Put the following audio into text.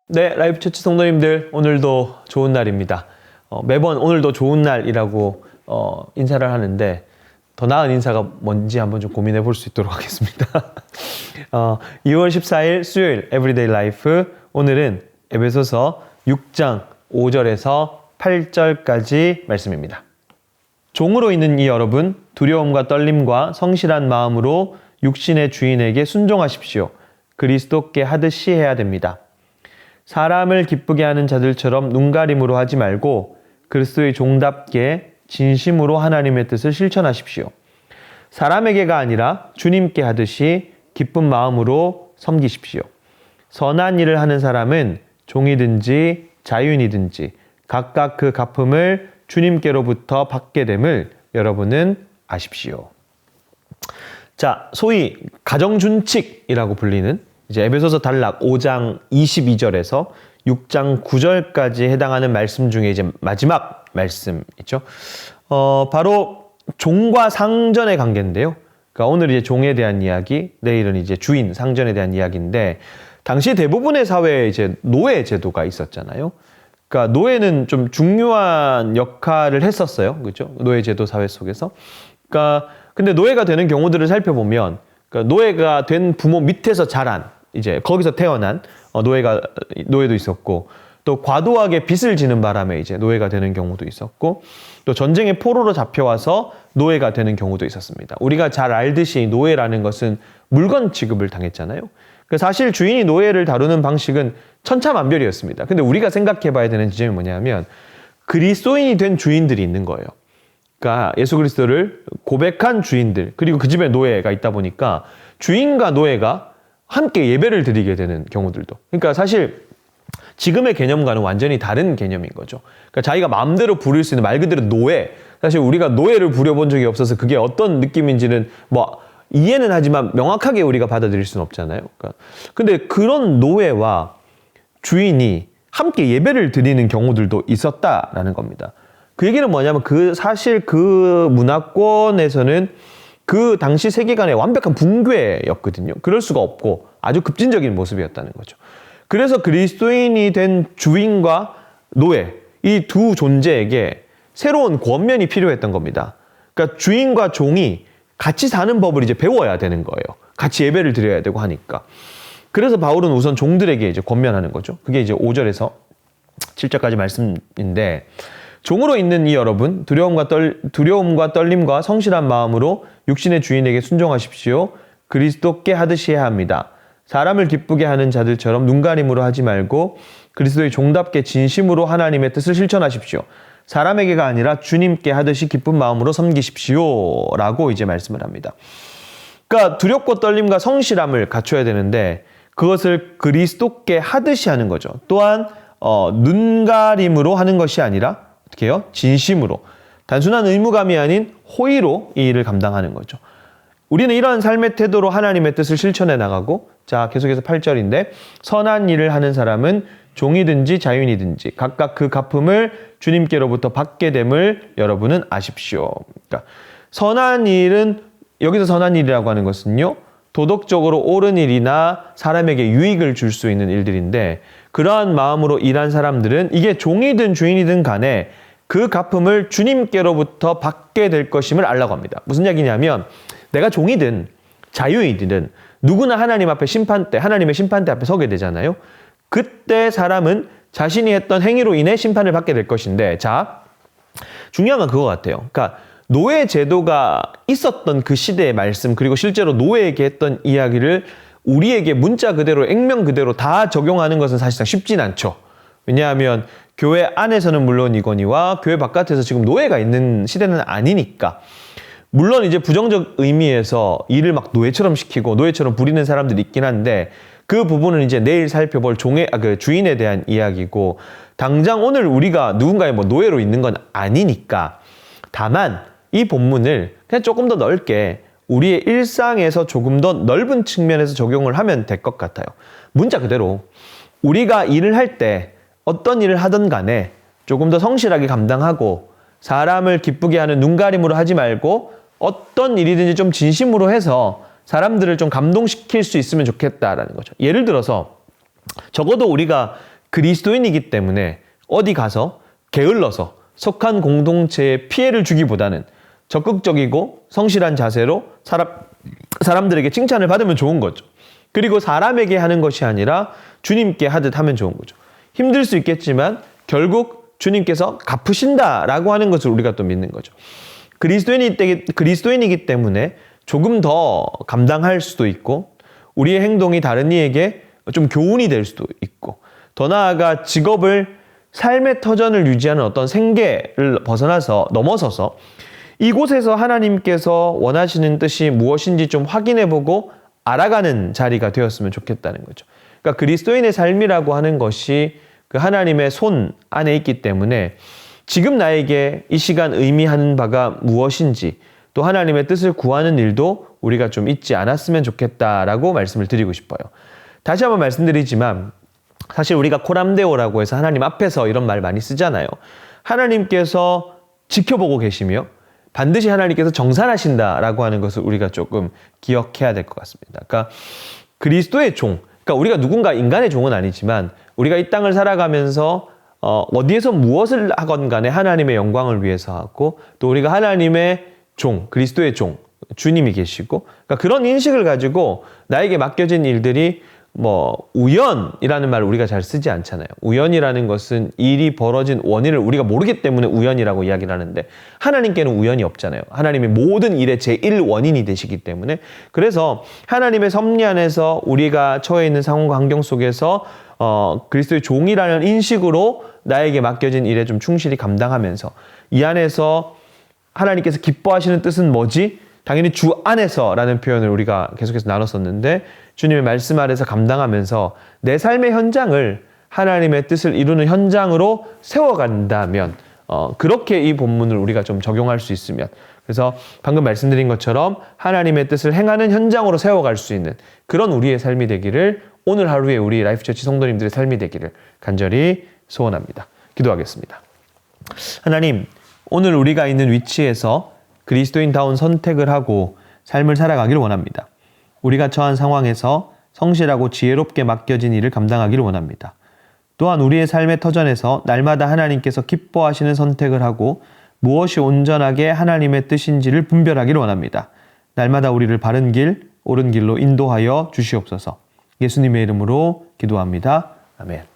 네, 라이프 처치 성도님들, 오늘도 좋은 날입니다. 매번 오늘도 좋은 날이라고 인사를 하는데 더 나은 인사가 뭔지 한번 좀 고민해 볼 수 있도록 하겠습니다. 2월 14일 수요일 에브리데이 라이프, 오늘은 에베소서 6장 5절에서 8절까지 말씀입니다. 종으로 있는 이 여러분, 두려움과 떨림과 성실한 마음으로 육신의 주인에게 순종하십시오. 그리스도께 하듯이 해야 됩니다. 사람을 기쁘게 하는 자들처럼 눈가림으로 하지 말고 그리스도의 종답게 진심으로 하나님의 뜻을 실천하십시오. 사람에게가 아니라 주님께 하듯이 기쁜 마음으로 섬기십시오. 선한 일을 하는 사람은 종이든지 자유인이든지 각각 그 갚음을 주님께로부터 받게 됨을 여러분은 아십시오. 자, 소위 가정준칙이라고 불리는 이제 에베소서 단락 5장 22절에서 6장 9절까지 해당하는 말씀 중에 이제 마지막 말씀이죠. 바로 종과 상전의 관계인데요. 그러니까 오늘 이제 종에 대한 이야기, 내일은 이제 주인, 상전에 대한 이야기인데, 당시 대부분의 사회에 이제 노예 제도가 있었잖아요. 그러니까 노예는 좀 중요한 역할을 했었어요. 그렇죠? 노예 제도 사회 속에서. 그러니까 근데 노예가 되는 경우들을 살펴보면, 그러니까 노예가 된 부모 밑에서 자란, 이제 거기서 태어난 노예도 있었고, 또 과도하게 빚을 지는 바람에 이제 노예가 되는 경우도 있었고, 또 전쟁의 포로로 잡혀와서 노예가 되는 경우도 있었습니다. 우리가 잘 알듯이 노예라는 것은 물건 취급을 당했잖아요. 사실 주인이 노예를 다루는 방식은 천차만별이었습니다. 근데 우리가 생각해 봐야 되는 지점이 뭐냐면, 그리스도인이 된 주인들이 있는 거예요. 그러니까 예수 그리스도를 고백한 주인들, 그리고 그 집에 노예가 있다 보니까 주인과 노예가 함께 예배를 드리게 되는 경우들도. 그러니까 사실 지금의 개념과는 완전히 다른 개념인 거죠. 그러니까 자기가 마음대로 부릴 수 있는 말 그대로 노예. 사실 우리가 노예를 부려본 적이 없어서 그게 어떤 느낌인지는 뭐 이해는 하지만 명확하게 우리가 받아들일 수는 없잖아요. 그러니까 근데 그런 노예와 주인이 함께 예배를 드리는 경우들도 있었다라는 겁니다. 그 얘기는 뭐냐면 사실 그 문화권에서는 그 당시 세계관의 완벽한 붕괴였거든요. 그럴 수가 없고 아주 급진적인 모습이었다는 거죠. 그래서 그리스도인이 된 주인과 노예, 이 두 존재에게 새로운 권면이 필요했던 겁니다. 그러니까 주인과 종이 같이 사는 법을 이제 배워야 되는 거예요. 같이 예배를 드려야 되고 하니까. 그래서 바울은 우선 종들에게 이제 권면하는 거죠. 그게 이제 5절에서 7절까지 말씀인데, 종으로 있는 이 여러분, 두려움과 떨림과 성실한 마음으로 육신의 주인에게 순종하십시오. 그리스도께 하듯이 해야 합니다. 사람을 기쁘게 하는 자들처럼 눈가림으로 하지 말고 그리스도의 종답게 진심으로 하나님의 뜻을 실천하십시오. 사람에게가 아니라 주님께 하듯이 기쁜 마음으로 섬기십시오. 라고 이제 말씀을 합니다. 그러니까 두렵고 떨림과 성실함을 갖춰야 되는데, 그것을 그리스도께 하듯이 하는 거죠. 또한 눈가림으로 하는 것이 아니라 어떻게 해요? 진심으로, 단순한 의무감이 아닌 호의로 이 일을 감당하는 거죠. 우리는 이런 삶의 태도로 하나님의 뜻을 실천해 나가고, 자, 계속해서 8절인데, 선한 일을 하는 사람은 종이든지 자유인이든지 각각 그 갚음을 주님께로부터 받게 됨을 여러분은 아십시오. 그러니까 선한 일은, 여기서 선한 일이라고 하는 것은요, 도덕적으로 옳은 일이나 사람에게 유익을 줄 수 있는 일들인데, 그러한 마음으로 일한 사람들은 이게 종이든 주인이든 간에 그 갚음을 주님께로부터 받게 될 것임을 알라고 합니다. 무슨 얘기냐면, 내가 종이든 자유인이든 누구나 하나님 앞에 하나님의 심판대 앞에 서게 되잖아요. 그때 사람은 자신이 했던 행위로 인해 심판을 받게 될 것인데, 자, 중요한 건 그거 같아요. 그러니까 노예 제도가 있었던 그 시대의 말씀, 그리고 실제로 노예에게 했던 이야기를 우리에게 문자 그대로, 액면 그대로 다 적용하는 것은 사실상 쉽진 않죠. 왜냐하면 교회 안에서는 물론이거니와 교회 바깥에서 지금 노예가 있는 시대는 아니니까. 물론 이제 부정적 의미에서 일을 막 노예처럼 시키고 노예처럼 부리는 사람들이 있긴 한데, 그 부분은 이제 내일 살펴볼 주인에 대한 이야기고, 당장 오늘 우리가 누군가의 노예로 있는 건 아니니까. 다만 이 본문을 그냥 조금 더 넓게 우리의 일상에서 조금 더 넓은 측면에서 적용을 하면 될 것 같아요. 문자 그대로 우리가 일을 할 때 어떤 일을 하든 간에 조금 더 성실하게 감당하고, 사람을 기쁘게 하는 눈가림으로 하지 말고 어떤 일이든지 좀 진심으로 해서 사람들을 좀 감동시킬 수 있으면 좋겠다라는 거죠. 예를 들어서 적어도 우리가 그리스도인이기 때문에 어디 가서 게을러서 속한 공동체에 피해를 주기보다는 적극적이고 성실한 자세로 사람들에게 칭찬을 받으면 좋은 거죠. 그리고 사람에게 하는 것이 아니라 주님께 하듯 하면 좋은 거죠. 힘들 수 있겠지만 결국 주님께서 갚으신다라고 하는 것을 우리가 또 믿는 거죠. 그리스도인이기 때문에 조금 더 감당할 수도 있고 우리의 행동이 다른 이에게 좀 교훈이 될 수도 있고 더 나아가 직업을 삶의 터전을 유지하는 어떤 생계를 넘어서서 이곳에서 하나님께서 원하시는 뜻이 무엇인지 좀 확인해보고 알아가는 자리가 되었으면 좋겠다는 거죠. 그러니까 그리스도인의 삶이라고 하는 것이 그 하나님의 손 안에 있기 때문에 지금 나에게 이 시간 의미하는 바가 무엇인지 또 하나님의 뜻을 구하는 일도 우리가 좀 잊지 않았으면 좋겠다라고 말씀을 드리고 싶어요. 다시 한번 말씀드리지만 사실 우리가 코람데오라고 해서 하나님 앞에서 이런 말 많이 쓰잖아요. 하나님께서 지켜보고 계시며 반드시 하나님께서 정산하신다라고 하는 것을 우리가 조금 기억해야 될 것 같습니다. 그러니까 그리스도의 종, 그러니까 우리가 누군가 인간의 종은 아니지만 우리가 이 땅을 살아가면서 어디에서 무엇을 하건 간에 하나님의 영광을 위해서 하고 또 우리가 하나님의 종, 그리스도의 종, 주님이 계시고 그러니까 그런 인식을 가지고 나에게 맡겨진 일들이 우연이라는 말을 우리가 잘 쓰지 않잖아요. 우연이라는 것은 일이 벌어진 원인을 우리가 모르기 때문에 우연이라고 이야기를 하는데 하나님께는 우연이 없잖아요. 하나님이 모든 일의 제1원인이 되시기 때문에 그래서 하나님의 섭리 안에서 우리가 처해 있는 상황과 환경 속에서 그리스도의 종이라는 인식으로 나에게 맡겨진 일에 좀 충실히 감당하면서 이 안에서 하나님께서 기뻐하시는 뜻은 뭐지? 당연히 주 안에서라는 표현을 우리가 계속해서 나눴었는데 주님의 말씀 아래서 감당하면서 내 삶의 현장을 하나님의 뜻을 이루는 현장으로 세워간다면 그렇게 이 본문을 우리가 좀 적용할 수 있으면 그래서 방금 말씀드린 것처럼 하나님의 뜻을 행하는 현장으로 세워갈 수 있는 그런 우리의 삶이 되기를 오늘 하루에 우리 라이프처치 성도님들의 삶이 되기를 간절히 소원합니다. 기도하겠습니다. 하나님, 오늘 우리가 있는 위치에서 그리스도인다운 선택을 하고 삶을 살아가기를 원합니다. 우리가 처한 상황에서 성실하고 지혜롭게 맡겨진 일을 감당하기를 원합니다. 또한 우리의 삶의 터전에서 날마다 하나님께서 기뻐하시는 선택을 하고 무엇이 온전하게 하나님의 뜻인지를 분별하기를 원합니다. 날마다 우리를 바른 길, 옳은 길로 인도하여 주시옵소서. 예수님의 이름으로 기도합니다. 아멘.